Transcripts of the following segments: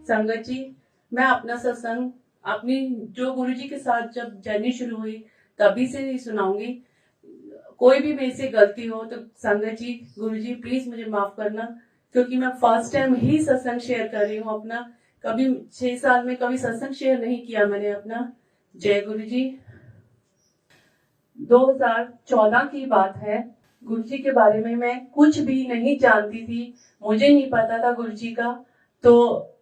संगत जी, मैं अपना सत्संग अपनी जो गुरु जी के साथ जब जर्नी शुरू हुई तभी से ही सुनाऊंगी। कोई भी मेरे से गलती हो तो संगत जी, गुरु जी प्लीज मुझे माफ करना, क्योंकि मैं फर्स्ट टाइम ही सत्संग शेयर कर रही हूँ अपना। कभी 6 साल में कभी सत्संग शेयर नहीं किया मैंने अपना। जय गुरु जी। 2014 की बात है। गुरु जी के बारे में मैं कुछ भी नहीं जानती थी, मुझे नहीं पता था गुरु जी का। तो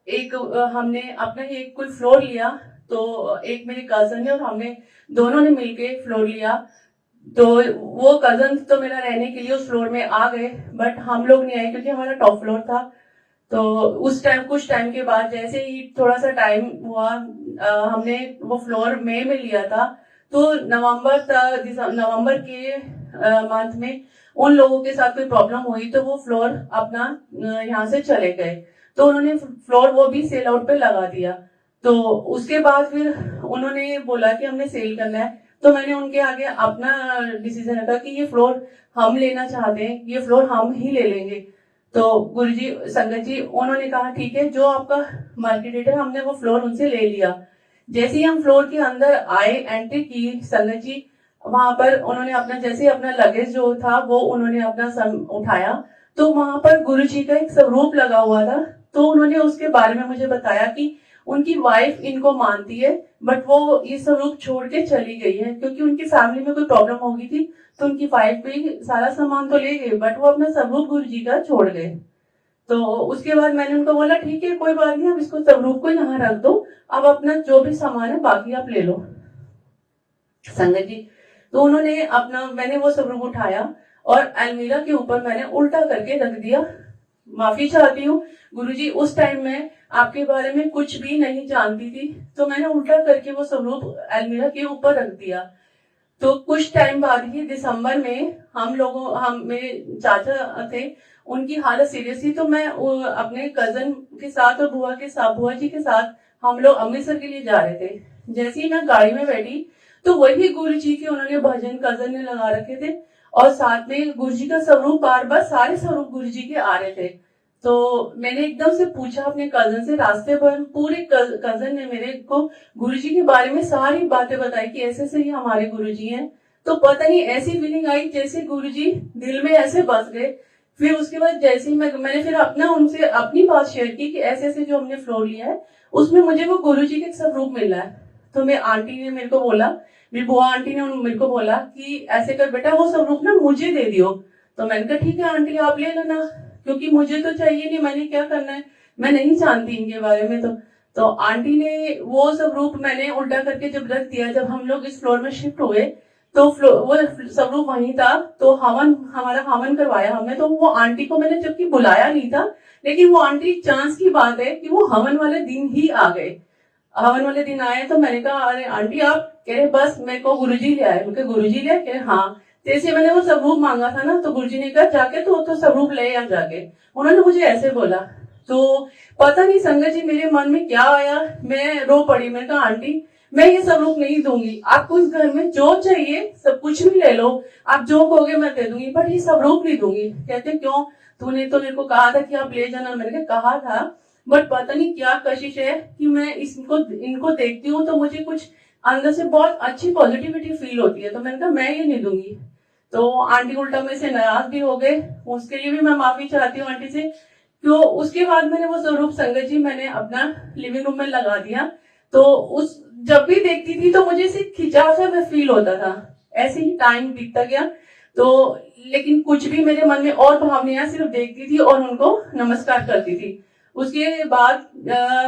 एक हमने अपना ही एक कोई फ्लोर लिया, तो एक मेरी कजन ने और हमने दोनों ने मिलके फ्लोर लिया। तो वो कजन तो मेरा रहने के लिए उस फ्लोर में आ गए, बट हम लोग नहीं आए क्योंकि हमारा टॉप फ्लोर था। तो उस टाइम कुछ टाइम के बाद जैसे ही थोड़ा सा टाइम हुआ, हमने वो फ्लोर मई में लिया था। तो नवंबर के मंथ में उन लोगों के साथ कोई प्रॉब्लम हुई तो वो फ्लोर अपना यहाँ से चले गए। तो उन्होंने फ्लोर वो भी सेल आउट पे लगा दिया। तो उसके बाद फिर उन्होंने बोला कि हमने सेल करना है। तो मैंने उनके आगे अपना डिसीजन रखा कि ये फ्लोर हम लेना चाहते हैं, ये फ्लोर हम ही ले लेंगे। तो गुरुजी संगत जी उन्होंने कहा ठीक है, जो आपका मार्केट रेट है, हमने वो फ्लोर उनसे ले लिया। जैसे ही हम फ्लोर के अंदर आए, एंट्री की संगत जी, वहां पर उन्होंने अपना जैसे अपना लगेज जो था वो उन्होंने अपना उठाया, तो वहां पर गुरु जी का एक स्वरूप लगा हुआ था। तो उन्होंने उसके बारे में मुझे बताया कि उनकी वाइफ इनको मानती है, बट वो ये स्वरूप छोड़ के चली गई है क्योंकि उनकी फैमिली में कोई प्रॉब्लम हो गई थी। तो उनकी वाइफ भी सारा सामान तो ले गए, बट वो अपना स्वरूप गुरु जी का छोड़ गए। तो उसके बाद मैंने उनको बोला ठीक है कोई बात नहीं, अब इसको स्वरूप को यहाँ रख दो, अब अपना जो भी सामान है बाकी आप ले लो संगत जी। तो उन्होंने अपना, मैंने वो स्वरूप उठाया और अलमीरा के ऊपर मैंने उल्टा करके रख दिया। माफी चाहती हूँ गुरुजी, उस टाइम में आपके बारे में कुछ भी नहीं जानती थी, तो मैंने उल्टा करके वो स्वरूप अलमीरा के ऊपर रख दिया। तो कुछ टाइम बाद ही दिसंबर में हम मेरे चाचा थे, उनकी हालत सीरियस थी। तो मैं अपने कजन के साथ और बुआ जी के साथ हम लोग अमृतसर के लिए जा रहे थे। जैसे ही मैं गाड़ी में बैठी तो वही गुरु जी के उन्होंने भजन कजन ने लगा रखे थे और साथ में गुरु जी का स्वरूप बार बार सारे स्वरूप गुरु जी के आ रहे थे। तो मैंने एकदम से पूछा अपने कजन से, रास्ते पर पूरे कजन ने मेरे को गुरुजी के बारे में सारी बातें बताई कि ऐसे से ही हमारे गुरुजी हैं। तो पता नहीं ऐसी फीलिंग आई जैसे गुरुजी दिल में ऐसे बस गए। फिर उसके बाद जैसे ही मैंने फिर अपना उनसे अपनी बात शेयर की कि ऐसे ऐसे जो हमने फ्लोर लिया है उसमें मुझे वो गुरुजी के स्वरूप मिल रहा है। तो मेरी आंटी ने मेरे को बोला, मेरी बुआ आंटी ने मेरे को बोला कि ऐसे कर बेटा वो स्वरूप ना मुझे दे दियो। तो मैंने कहा ठीक है आंटी आप ले लेना, क्योंकि मुझे तो चाहिए नहीं, मैंने क्या करना है, मैं नहीं जानती इनके बारे में। तो आंटी ने वो स्वरूप मैंने उल्टा करके जब रख दिया, जब हम लोग इस फ्लोर में शिफ्ट हुए तो वो स्वरूप वहीं था। तो हमारा हवन करवाया हमने। तो वो आंटी को मैंने जबकि बुलाया नहीं था, लेकिन वो आंटी चांस की बात है कि वो हवन वाले दिन ही आ गए। हवन वाले दिन आए तो मैंने कहा अरे आंटी आप, कह रहे बस मेरे को गुरुजी ले आए। मैं गुरुजी ले, कह रहे हाँ। जैसे मैंने वो स्वरूप मांगा था ना, तो गुरुजी ने कहा जाके तो स्वरूप ले आ जाके। उन्होंने मुझे ऐसे बोला। तो पता नहीं संगत जी मेरे मन में क्या आया, मैं रो पड़ी। मैंने कहा आंटी मैं ये स्वरूप नहीं दूंगी, आपको इस घर में जो चाहिए सब कुछ भी ले लो, आप जो कहोगे मैं दे दूंगी, बट ये स्वरूप नहीं दूंगी। कहते क्यों, तूने तो मेरे को कहा था कि आप ले जाना। मैंने कहा था, बट पता नहीं क्या कशिश है कि मैं इनको देखती हूँ तो मुझे कुछ अंदर से बहुत अच्छी पॉजिटिविटी फील होती है। तो मैंने कहा मैं ये नहीं दूंगी। तो आंटी उल्टा मेरे से नाराज भी हो गए, उसके लिए भी मैं माफी चाहती हूँ आंटी से। तो उसके बाद मैंने वो स्वरूप संगत जी मैंने अपना लिविंग रूम में लगा दिया। तो उस जब भी देखती थी तो मुझे सिर्फ खिंचाव सा फील होता था। ऐसे ही टाइम बीतता गया। तो लेकिन कुछ भी मेरे मन में और भावनाएं, सिर्फ देखती थी और उनको नमस्कार करती थी। उसके बाद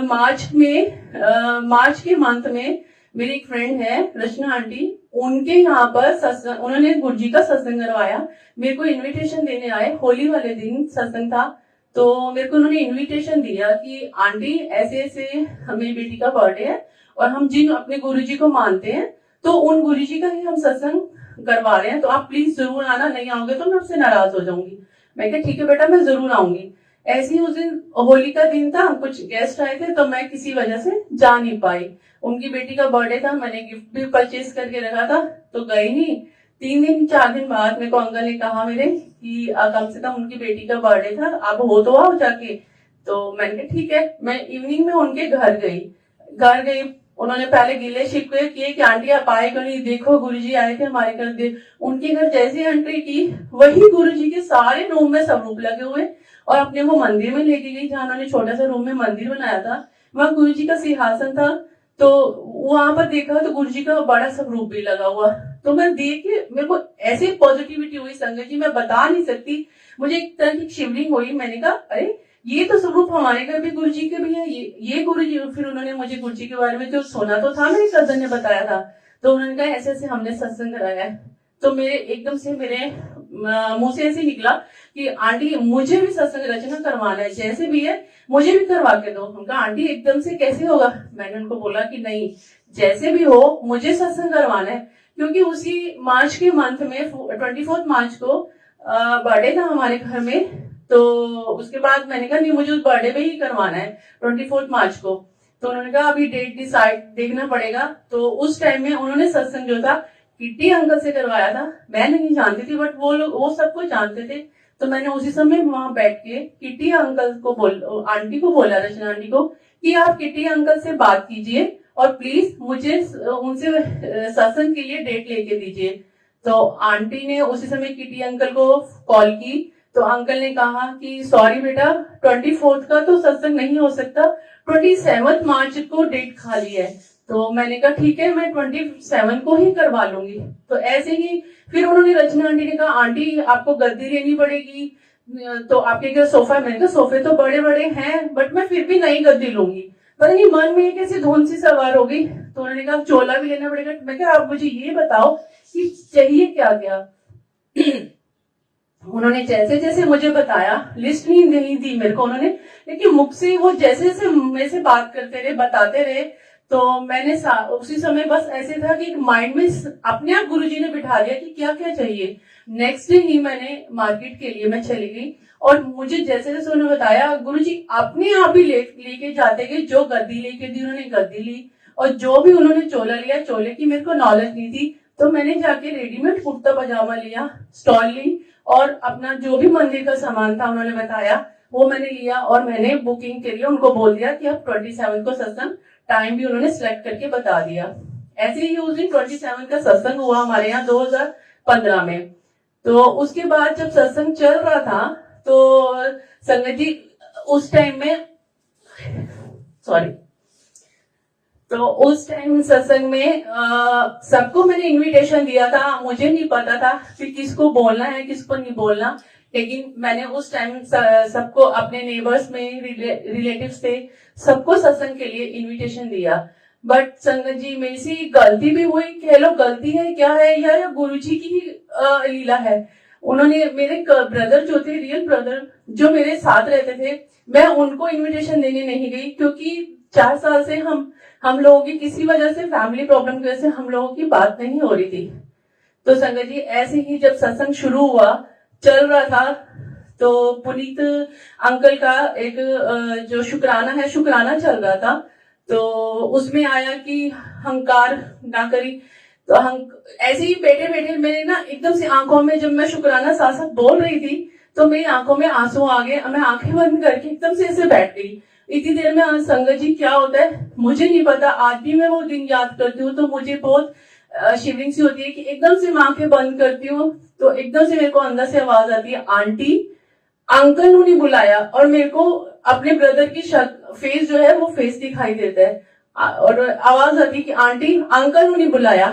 मार्च के मंथ में मेरी एक फ्रेंड है रचना आंटी, उनके यहाँ पर सत्संग, उन्होंने गुरुजी का सत्संग करवाया। मेरे को इनविटेशन देने आए, होली वाले दिन सत्संग था। तो मेरे को उन्होंने इनविटेशन दिया कि आंटी ऐसे ऐसे मेरी बेटी का बर्थडे है और हम जिन अपने गुरुजी को मानते हैं तो उन गुरुजी का ही हम सत्संग करवा रहे हैं, तो आप प्लीज जरूर आना, नहीं आओगे तो मैं आपसे नाराज हो जाऊंगी। मैं कहा ठीक है बेटा मैं जरूर आऊंगी। ऐसे ही उस दिन होली का दिन था, कुछ गेस्ट आए थे तो मैं किसी वजह से जा नहीं पाई। उनकी बेटी का बर्थडे था, मैंने गिफ्ट भी परचेज करके रखा था तो गई नहीं। 4 दिन बाद मेरे को अंकल ने कहा मेरे कि कम से कम उनकी बेटी का बर्थडे था, आप हो तो आओ जाके। तो मैंने कहा ठीक है। मैं इवनिंग में उनके घर गई। उन्होंने पहले गिले शिकवे किए कि आंटी आप आए क्यों नहीं, देखो गुरुजी आए थे हमारे घर। उनके घर जैसे एंट्री की, वही गुरुजी के सारे रूम में स्वरूप लगे हुए, और अपने वो मंदिर में लेके गई जहाँ उन्होंने छोटा सा रूम में मंदिर बनाया था। वहां गुरुजी का सिंहासन था, तो वहां पर देखा तो गुरुजी का बड़ा स्वरूप भी लगा हुआ। तो मैं देख के मेरे को ऐसी पॉजिटिविटी हुई संगत जी, मैं बता नहीं सकती। मुझे एक तरह की शिवरिंग हुई। मैंने कहा अरे ये तो स्वरूप हमारे घर भी गुरुजी के भी है, ये गुरुजी। फिर उन्होंने मुझे गुरुजी के बारे में जो सुना तो था, मेरे कजन ने बताया था। तो उन्होंने कहा ऐसे ऐसे हमने सत्संग कराया है। तो मेरे एकदम से मेरे मुंह से ऐसे निकला कि आंटी मुझे भी सत्संग रचना करवाना है, जैसे भी है मुझे भी करवा के दो। उनका आंटी एकदम से कैसे होगा। मैंने उनको बोला कि नहीं, जैसे भी हो मुझे सत्संग करवाना है। क्योंकि उसी मार्च के मंथ में 24 मार्च को बर्थडे था हमारे घर में। तो उसके बाद मैंने कहा नहीं, मुझे उस बर्थडे पे ही करवाना है 24 मार्च को। तो उन्होंने कहा अभी डेट डिसाइड देखना पड़ेगा। तो उस टाइम में उन्होंने सत्संग जो था किट्टी अंकल से करवाया था। मैं नहीं जानती थी, बट वो लोग वो सबको जानते थे। तो मैंने उसी समय वहां बैठ के किट्टी अंकल को आंटी को बोला, रचना आंटी को, कि आप किट्टी अंकल से बात कीजिए और प्लीज मुझे उनसे सत्संग के लिए डेट लेके दीजिए। तो आंटी ने उसी समय किट्टी अंकल को कॉल की। तो अंकल ने कहा कि सॉरी बेटा, 24 का तो सत्संग नहीं हो सकता, 27 मार्च को डेट खाली है। तो मैंने कहा ठीक है, मैं 27 को ही करवा लूंगी। तो ऐसे ही फिर उन्होंने, रचना आंटी ने कहा आंटी आपको गद्दी लेनी पड़ेगी, तो आपके घर सोफा। मैंने कहा सोफे तो बड़े बड़े हैं, बट मैं फिर भी नई गद्दी लूंगी। पता नहीं मन में एक ऐसी धुन सी सवार हो गई। तो उन्होंने कहा चोला भी लेना पड़ेगा। मैं कहा आप मुझे ये बताओ कि चाहिए क्या क्या। उन्होंने जैसे जैसे मुझे बताया, लिस्ट नहीं दी मेरे को उन्होंने, लेकिन मुख से वो जैसे जैसे मेरे से बात करते रहे, बताते रहे। तो मैंने उसी समय बस ऐसे था कि माइंड में अपने आप गुरुजी ने बिठा दिया कि क्या क्या चाहिए। नेक्स्ट डे ही मैंने मार्केट के लिए मैं चली गई, और मुझे जैसे जैसे उन्होंने बताया, गुरुजी अपने आप ही लेके जाते गए। जो गद्दी लेके दी उन्होंने गद्दी ली, और जो भी उन्होंने चोला लिया, चोले की मेरे को नॉलेज नहीं थी। तो मैंने जाके रेडीमेड कुर्ता पजामा लिया, स्टॉल ली, और अपना जो भी मंदिर का सामान था उन्होंने बताया वो मैंने लिया। और मैंने बुकिंग के लिए उनको बोल दिया कि अब 27 को सत्संग, टाइम भी उन्होंने सिलेक्ट करके बता दिया। ऐसे ही उस दिन 27 का सत्संग हुआ हमारे यहाँ 2015 में। तो उसके बाद जब सत्संग चल रहा था, तो संगत जी उस टाइम में, सॉरी, तो उस टाइम सत्संग में सबको मैंने इनविटेशन दिया था। मुझे नहीं पता था कि किसको बोलना है किसको नहीं बोलना, लेकिन मैंने उस टाइम सबको, अपने नेबर्स में, रिलेटिव्स थे, सबको सत्संग के लिए इनविटेशन दिया। बट संगत जी मेरी से गलती भी हुई, कह लो गलती है क्या है, या गुरुजी की ही लीला है। उन्होंने, मेरे ब्रदर जो थे, रियल ब्रदर जो मेरे साथ रहते थे, मैं उनको इनविटेशन देने नहीं गई, क्योंकि 4 साल से हम लोगों की किसी वजह से, फैमिली प्रॉब्लम की वजह से हम लोगों की बात नहीं हो रही थी। तो संगत जी ऐसे ही जब सत्संग शुरू हुआ, चल रहा था, तो पुनीत अंकल का एक जो शुक्राना है, शुक्राना चल रहा था। तो उसमें आया कि हंकार ना करी। तो हम ऐसे ही बैठे बैठे मेरे ना एकदम से आंखों में, जब मैं शुक्राना साथ साथ बोल रही थी, तो मेरी आंखों में आंसू आ गए। मैं आंखें बंद करके एकदम से ऐसे बैठ गई। इतनी देर में संगत जी क्या होता है मुझे नहीं पता, आज भी मैं वो दिन याद करती हूँ तो मुझे बहुत शिवरिंग सी होती है कि एकदम से मैं आंखें बंद करती हूँ, तो एकदम से मेरे को अंदर से आवाज आती है आंटी। अंकल ने बुलाया, और मेरे को अपने ब्रदर की फेस जो है वो फेस दिखाई देता है, और आवाज आती है कि आंटी अंकल ने बुलाया।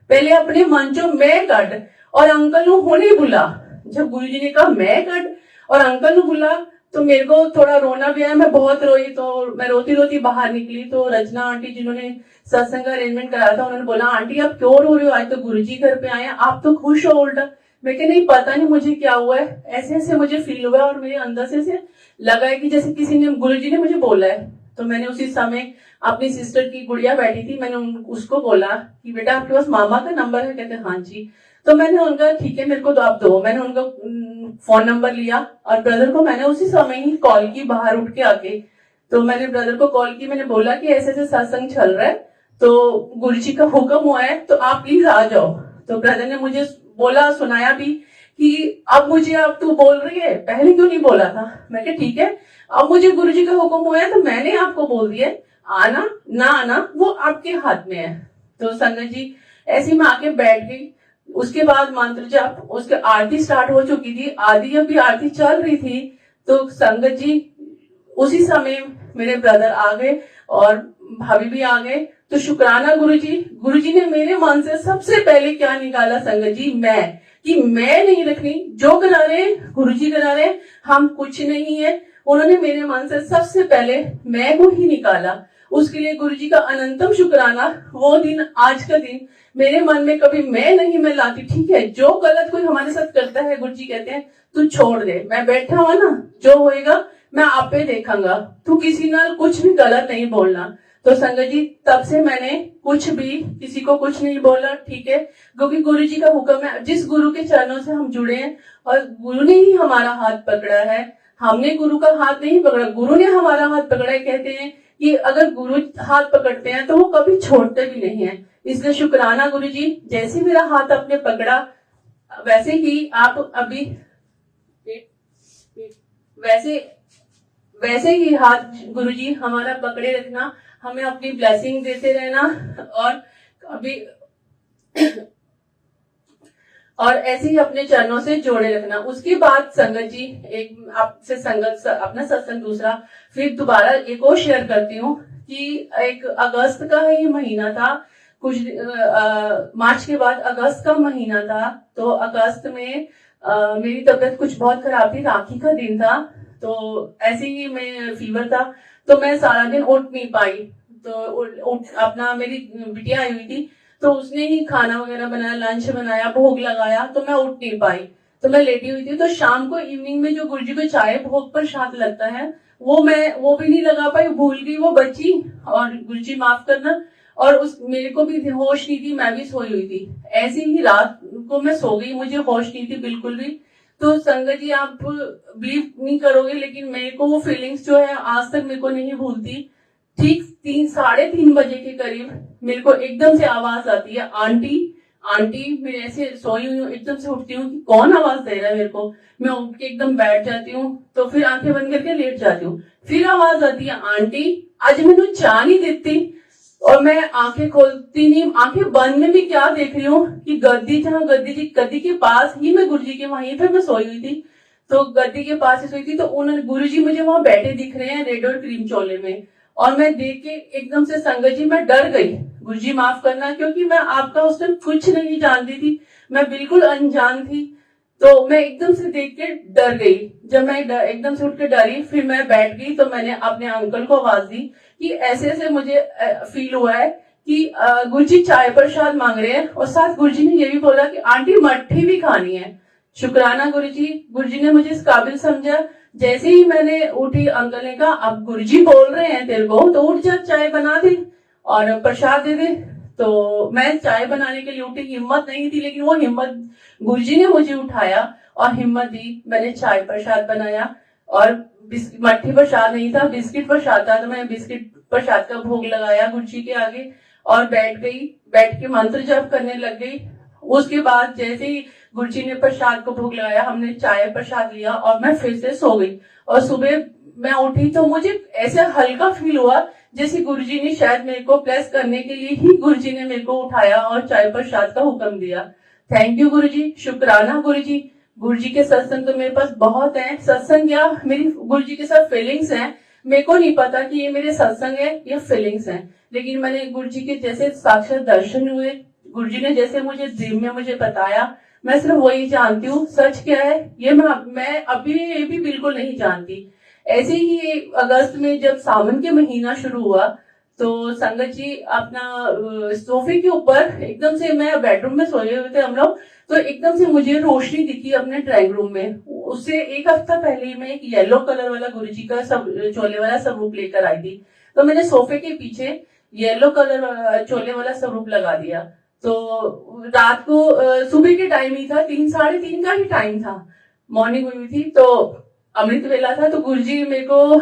पहले अपने मन चो मैं कट, और अंकल होने बुला। जब गुरुजी ने कहा मैं कट और अंकल बुला, तो मेरे को थोड़ा रोना भी आया, मैं बहुत रोई। तो मैं रोती रोती बाहर निकली। तो रचना आंटी जिन्होंने सत्संग का अरेंजमेंट कराया था, उन्होंने बोला आंटी आप क्यों रो रही हो, आज तो गुरुजी घर पे आए हैं, आप तो खुश हो उल्टा। मैं कहा नहीं, पता नहीं मुझे क्या हुआ है, ऐसे ऐसे मुझे फील हुआ है, और मेरे अंदर से लगा है कि जैसे किसी ने, गुरुजी ने मुझे बोला है। तो मैंने उसी समय अपनी सिस्टर की गुड़िया बैठी थी, मैंने उसको बोला कि बेटा आपके पास मामा का नंबर है? कहते हाँ जी। तो मैंने उनका ठीक है मेरे को तो आप दो। मैंने उनका फोन नंबर लिया, और ब्रदर को मैंने उसी समय ही कॉल की, बाहर उठ के आके। तो मैंने ब्रदर को कॉल की, मैंने बोला कि ऐसे ऐसे सत्संग चल रहा है, तो गुरुजी का हुक्म हुआ है, तो आप प्लीज आ जाओ। तो ब्रदर ने मुझे बोला, सुनाया भी कि अब मुझे अब तू बोल रही है, पहले क्यों नहीं बोला था। मैं कहा ठीक है, अब मुझे गुरुजी का हुक्म हुआ है तो मैंने आपको बोल दिया, आना ना आना वो आपके हाथ में है। तो संगत जी ऐसी मैं आके बैठ गई। उसके बाद मंत्र जप, उसके आरती स्टार्ट हो चुकी थी, आधी अभी आरती चल रही थी। तो संगत जी उसी समय मेरे ब्रदर आ गए और भाभी भी आ गए। तो शुक्राना गुरुजी ने मेरे मन से सबसे पहले क्या निकाला संगत जी, मैं नहीं रखनी, जो करा रहे गुरुजी करा रहे, हम कुछ नहीं है। उन्होंने मेरे मन से सबसे पहले मैं को ही निकाला। उसके लिए गुरुजी का अनंतम शुक्राना। वो दिन, आज का दिन मेरे मन में कभी मैं लाती। ठीक है, जो गलत कोई हमारे साथ करता है, गुरुजी कहते हैं तू छोड़ दे, मैं बैठा हुआ ना, जो होएगा मैं आपे देखूंगा, तू किसी नाल कुछ भी गलत नहीं बोलना। तो संगत जी तब से मैंने कुछ भी किसी को कुछ नहीं बोला। ठीक है, क्योंकि गुरु जी का हुक्म है, जिस गुरु के चरणों से हम जुड़े हैं और गुरु ने ही हमारा हाथ पकड़ा है, हमने गुरु का हाथ नहीं पकड़ा, गुरु ने हमारा हाथ पकड़ा है। कहते हैं कि अगर गुरु हाथ पकड़ते हैं तो वो कभी छोड़ते भी नहीं है। इसलिए शुक्राना गुरु जी, जैसे मेरा हाथ आपने पकड़ा वैसे ही आप अभी वैसे ही हाथ गुरुजी हमारा पकड़े रखना, हमें अपनी ब्लेसिंग देते रहना और अभी और ऐसे ही अपने चरणों से जोड़े रखना। उसके बाद संगत जी एक आपसे संगत अपना सत्संग दूसरा फिर दोबारा एक और शेयर करती हूँ कि एक अगस्त का ही महीना था, कुछ मार्च के बाद अगस्त का महीना था। तो अगस्त में मेरी तबीयत कुछ बहुत खराब थी, राखी का दिन था। तो ऐसे ही मैं फीवर था, तो मैं सारा दिन उठ नहीं पाई। तो अपना मेरी बिटिया आई हुई थी, तो उसने ही खाना वगैरह बनाया, लंच बनाया, भोग लगाया, तो मैं उठ नहीं पाई। तो मैं लेटी हुई थी। तो शाम को इवनिंग में जो गुरुजी को चाय भोग प्रसाद लगता है, वो भी नहीं लगा पाई, भूल गई, वो बची। और गुरुजी माफ करना, और उस मेरे को भी होश नहीं थी, मैं भी सोई हुई थी। ऐसे ही रात को मैं सो गई, मुझे होश नहीं थी बिल्कुल भी। तो संगत जी आप बिलीव नहीं करोगे, लेकिन मेरे को वो फीलिंग्स जो है आज तक मेरे को नहीं भूलती। ठीक 3-3:30 बजे के करीब मेरे को एकदम से आवाज आती है, आंटी आंटी। मैं ऐसे सोई हुई हूँ, एकदम से उठती हूँ कि कौन आवाज दे रहा है मेरे को। मैं उठ के एकदम बैठ जाती हूँ, तो फिर आंखें बंद करके लेट जाती हूँ। फिर आवाज आती है, आंटी आज मैंने चाय नहीं देती। और मैं आंखें खोलती नहीं, आंखें बंद में भी क्या देख रही हूँ कि गद्दी के पास ही मैं गुरुजी के वहीं पे मैं सोई हुई थी। तो गद्दी के पास ही सोई थी, तो उन्होंने गुरुजी मुझे वहां बैठे दिख रहे हैं रेड और क्रीम चोले में। और मैं देख के एकदम से संगत जी मैं डर गई, गुरुजी माफ करना, क्योंकि मैं आपका उस टाइम कुछ नहीं जानती थी, मैं बिल्कुल अनजान थी। तो मैं एकदम से देख के डर गई। जब मैं एकदम से उठ के डरी, फिर मैं बैठ गई। तो मैंने अपने अंकल को आवाज दी कि ऐसे ऐसे मुझे फील हुआ है कि गुरुजी चाय प्रसाद मांग रहे हैं, और साथ गुरुजी ने ये भी बोला कि आंटी मट्ठी भी खानी है। शुक्राना गुरुजी ने मुझे इस काबिल समझा। जैसे ही मैंने उठी, अंकल ने कहा अब गुरुजी बोल रहे हैं तेरे को, तो उठ जा, चाय बना दे और प्रसाद दे दे। तो मैं चाय बनाने के लिए उठी, हिम्मत नहीं थी, लेकिन वो हिम्मत गुरुजी ने मुझे उठाया और हिम्मत दी। मैंने चाय प्रसाद बनाया, और मट्ठी प्रसाद नहीं था, बिस्किट प्रसाद था। तो मैं बिस्किट प्रसाद का भोग लगाया गुरुजी के आगे और बैठ के मंत्र जप करने लग गई। उसके बाद जैसे ही गुरुजी ने प्रसाद को भोग लगाया, हमने चाय प्रसाद लिया और मैं फिर से सो गई। और सुबह मैं उठी तो मुझे ऐसे हल्का फील हुआ जैसे गुरुजी ने शायद मेरे को ब्लेस करने के लिए ही गुरुजी ने मेरे को उठाया और चाय प्रसाद का हुक्म दिया। थैंक यू गुरुजी, शुक्राना गुरुजी। गुरुजी के सत्संग तो मेरे पास बहुत है, सत्संग या मेरी गुरुजी के साथ फीलिंग्स हैं। मेरे को नहीं पता कि ये मेरे सत्संग है या फीलिंग्स हैं, लेकिन मैंने गुरुजी के जैसे साक्षात दर्शन हुए, गुरुजी ने जैसे मुझे ड्रीम में मुझे बताया, मैं सिर्फ वही जानती हूँ। सच क्या है ये मैं अभी ये भी बिल्कुल नहीं जानती। ऐसे ही अगस्त में जब सावन के महीना शुरू हुआ, तो संगत जी अपना सोफे के ऊपर एकदम से, मैं बेडरूम में सोए हुए थे हम लोग, तो एकदम से मुझे रोशनी दिखी अपने ड्राइंग रूम में। उससे एक हफ्ता पहले मैं एक येलो कलर वाला गुरुजी का चोले वाला स्वरूप लेकर आई थी। तो मैंने सोफे के पीछे येलो कलर चोले वाला स्वरूप लगा दिया। तो रात को सुबह के टाइम ही था, 3-3:30 का ही टाइम था, मॉर्निंग हुई थी, तो अमृत वेला था। तो गुरुजी मेरे को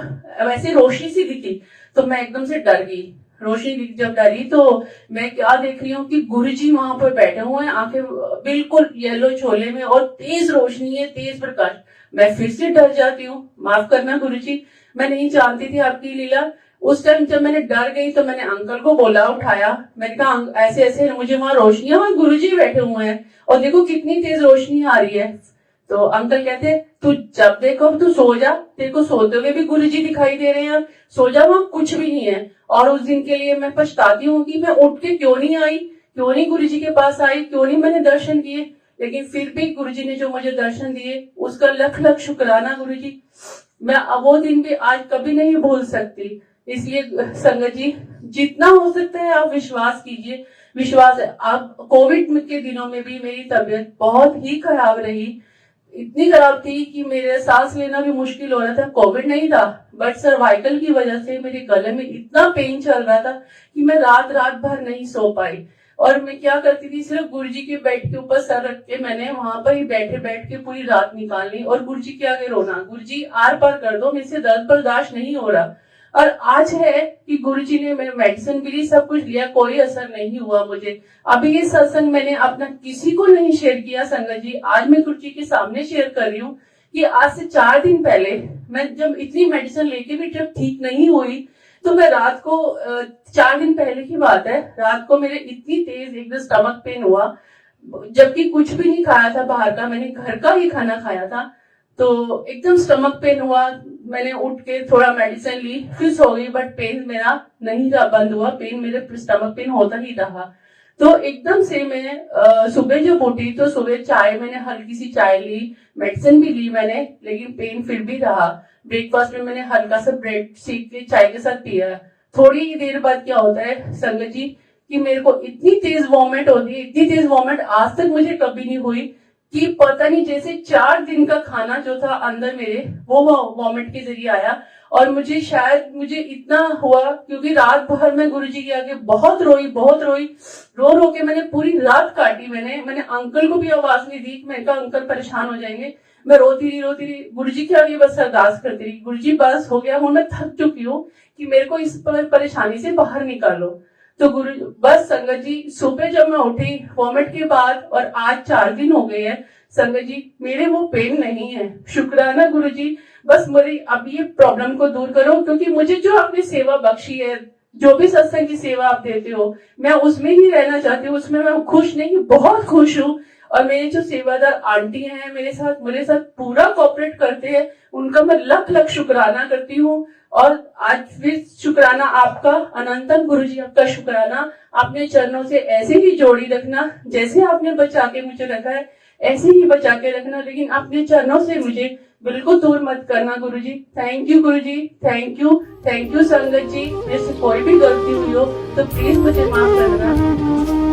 वैसे रोशनी सी दिखी, तो मैं एकदम से डर गई। रोशनी जब डरी तो मैं क्या देख रही हूँ कि गुरुजी वहां पर बैठे हुए हैं, आंखें बिल्कुल येलो छोले में और तेज रोशनी है, तेज प्रकाश। मैं फिर से डर जाती हूँ, माफ करना गुरुजी, मैं नहीं जानती थी आपकी लीला। उस टाइम जब मैंने डर गई तो मैंने अंकल को बोला, उठाया, मैंने कहा ऐसे ऐसे मुझे वहां रोशनी, वहां गुरुजी बैठे हुए हैं और देखो कितनी तेज रोशनी आ रही है। तो अंकल कहते तू जब देखो तू सो जा, तेरे को सोते हुए भी गुरुजी दिखाई दे रहे हैं, सो जा, वहां कुछ भी नहीं है। और उस दिन के लिए मैं पछताती हूँ कि मैं उठ के क्यों नहीं आई, क्यों नहीं गुरुजी के पास आई, क्यों नहीं मैंने दर्शन किए। लेकिन फिर भी गुरुजी ने जो मुझे दर्शन दिए उसका लख लख शुक्राना गुरुजी। मैं वो दिन भी आज कभी नहीं भूल सकती। इसलिए संगत जी, जितना हो सकता है आप विश्वास कीजिए, विश्वास है। आप कोविड के दिनों में भी मेरी तबीयत बहुत ही खराब रही, इतनी खराब थी कि मेरे सांस लेना भी मुश्किल हो रहा था। कोविड नहीं था बट सर्वाइकल की वजह से मेरे गले में इतना पेन चल रहा था कि मैं रात रात भर नहीं सो पाई। और मैं क्या करती थी, सिर्फ गुरुजी के बेड के ऊपर सर रख के मैंने वहां पर ही बैठे बैठ के पूरी रात निकालनी और गुरुजी के आगे रोना, गुरुजी आर पार कर दो, मेरे से दर्द बर्दाश्त नहीं हो रहा। और आज है कि गुरुजी ने मेरे मेडिसिन भी ली, सब कुछ लिया, कोई असर नहीं हुआ मुझे। अभी ये सत्संग मैंने अपना किसी को नहीं शेयर किया संगत जी, आज मैं गुरुजी के सामने शेयर कर रही हूँ कि आज से 4 दिन पहले मैं जब इतनी मेडिसिन लेके भी जब ठीक नहीं हुई तो मैं रात को 4 दिन पहले की बात है, रात को मेरे इतनी तेज एकदम स्टमक पेन हुआ, जबकि कुछ भी नहीं खाया था बाहर का, मैंने घर का ही खाना खाया था। तो एकदम स्टमक पेन हुआ, मैंने उठ के थोड़ा मेडिसिन ली, फिर सो गई, बट पेन मेरा नहीं बंद हुआ, पेन मेरे स्टमक पेन होता ही रहा। तो एकदम से मैं सुबह जब उठी तो सुबह चाय, मैंने हल्की सी चाय ली, मेडिसिन भी ली मैंने, लेकिन पेन फिर भी रहा। ब्रेकफास्ट में मैंने हल्का सा ब्रेड सेक के चाय के साथ पिया। थोड़ी ही देर बाद क्या होता है संगत जी कि मेरे को इतनी तेज वॉमिट होती है, इतनी तेज वॉमिट आज तक मुझे कभी नहीं हुई कि पता नहीं, जैसे 4 दिन का खाना जो था अंदर मेरे वो वॉमिट के जरिए आया। और मुझे शायद मुझे इतना हुआ क्योंकि रात भर मैं गुरुजी के आगे बहुत रोई, रो रो के मैंने पूरी रात काटी। मैंने अंकल को भी आवाज नहीं दी, मैंने कहा अंकल परेशान हो जाएंगे। मैं रोती रही गुरुजी के आगे, बस अरदास करती रही, गुरुजी बस हो गया, हूं मैं थक चुकी हूँ कि मेरे को इस परेशानी से बाहर निकालो। तो गुरु बस संगत जी, सुबह जब मैं उठी वॉमिट के बाद और आज 4 दिन हो गए हैं संगत जी, मेरे वो पेन नहीं है। शुक्राना गुरुजी, बस मेरी अब ये प्रॉब्लम को दूर करो, क्योंकि मुझे जो आपने सेवा बख्शी है, जो भी सत्संग की सेवा आप देते हो, मैं उसमें ही रहना चाहती हूँ, उसमें मैं खुश नहीं, बहुत खुश हूँ। और मेरे जो सेवादार आंटी हैं मेरे साथ पूरा कोऑपरेट करते हैं, उनका मैं लख लख शुक्राना करती हूँ। और आज फिर शुक्राना आपका अनंतम गुरुजी, आपका शुक्राना। अपने चरणों से ऐसे ही जोड़ी रखना, जैसे आपने बचा के मुझे रखा है ऐसे ही बचा के रखना, लेकिन अपने चरणों से मुझे बिल्कुल दूर मत करना गुरुजी। थैंक यू गुरुजी, थैंक यू संगत जी। मेरे से कोई भी गलती हुई हो तो प्लीज मुझे माफ करना।